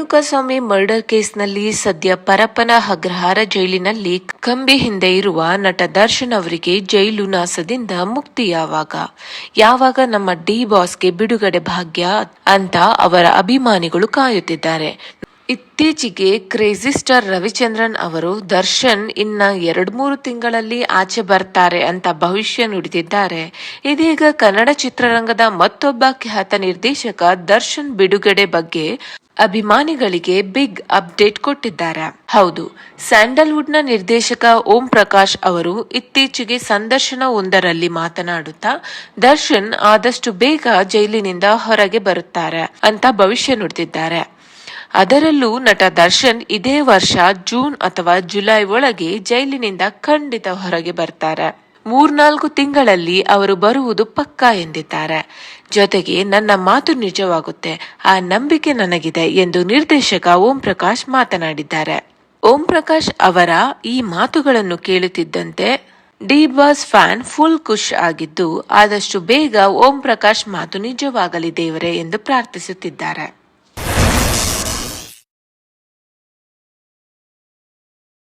Renukaswamy murder ಕೇಸ್ನಲ್ಲಿ ಸದ್ಯ ಪರಪ್ಪನ ಅಗ್ರಹಾರ ಜೈಲಿನಲ್ಲಿ ಕಂಬಿ ಹಿಂದೆ ಇರುವ ನಟ ದರ್ಶನ್ ಅವರಿಗೆ ಜೈಲು ನಾಸದಿಂದ ಮುಕ್ತಿ ಯಾವಾಗ ನಮ್ಮ ಡಿ ಬಾಸ್ಗೆ ಬಿಡುಗಡೆ ಭಾಗ್ಯ ಅಂತ ಅವರ ಅಭಿಮಾನಿಗಳು ಕಾಯುತ್ತಿದ್ದಾರೆ. ಇತ್ತೀಚೆಗೆ ಕ್ರೇಜಿ ಸ್ಟಾರ್ ರವಿಚಂದ್ರನ್ ಅವರು ದರ್ಶನ್ ಇನ್ನ 2-3 ತಿಂಗಳಲ್ಲಿ ಆಚೆ ಬರ್ತಾರೆ ಅಂತ ಭವಿಷ್ಯ ನುಡಿದಿದ್ದಾರೆ. ಇದೀಗ ಕನ್ನಡ ಚಿತ್ರರಂಗದ ಮತ್ತೊಬ್ಬ ಖ್ಯಾತ ನಿರ್ದೇಶಕ ದರ್ಶನ್ ಬಿಡುಗಡೆ ಬಗ್ಗೆ ಅಭಿಮಾನಿಗಳಿಗೆ ಬಿಗ್ ಅಪ್ಡೇಟ್ ಕೊಟ್ಟಿದ್ದಾರೆ. ಹೌದು, ಸ್ಯಾಂಡಲ್ವುಡ್ ನ ನಿರ್ದೇಶಕ ಓಂ ಪ್ರಕಾಶ್ ಅವರು ಇತ್ತೀಚೆಗೆ ಸಂದರ್ಶನವೊಂದರಲ್ಲಿ ಮಾತನಾಡುತ್ತಾ ದರ್ಶನ್ ಆದಷ್ಟು ಬೇಗ ಜೈಲಿನಿಂದ ಹೊರಗೆ ಬರುತ್ತಾರೆ ಅಂತ ಭವಿಷ್ಯ ನುಡಿದಿದ್ದಾರೆ. ಅದರಲ್ಲೂ ನಟ ದರ್ಶನ್ ಇದೇ ವರ್ಷ ಜೂನ್ ಅಥವಾ ಜುಲೈ ಒಳಗೆ ಜೈಲಿನಿಂದ ಖಂಡಿತ ಹೊರಗೆ ಬರ್ತಾರೆ. 3-4 ತಿಂಗಳಲ್ಲಿ ಅವರು ಬರುವುದು ಪಕ್ಕಾ ಎಂದಿದ್ದಾರೆ. ಜೊತೆಗೆ ನನ್ನ ಮಾತು ನಿಜವಾಗುತ್ತೆ, ಆ ನಂಬಿಕೆ ನನಗಿದೆ ಎಂದು ನಿರ್ದೇಶಕ ಓಂ ಪ್ರಕಾಶ್ ಮಾತನಾಡಿದ್ದಾರೆ. ಓಂ ಪ್ರಕಾಶ್ ಅವರ ಈ ಮಾತುಗಳನ್ನು ಕೇಳುತ್ತಿದ್ದಂತೆ ಡಿ ಬಾಸ್ ಫ್ಯಾನ್ ಫುಲ್ ಖುಷ್ ಆಗಿದ್ದು ಆದಷ್ಟು ಬೇಗ ಓಂ ಪ್ರಕಾಶ್ ಮಾತು ನಿಜವಾಗಲಿ ದೇವರೇ ಎಂದು ಪ್ರಾರ್ಥಿಸುತ್ತಿದ್ದಾರೆ.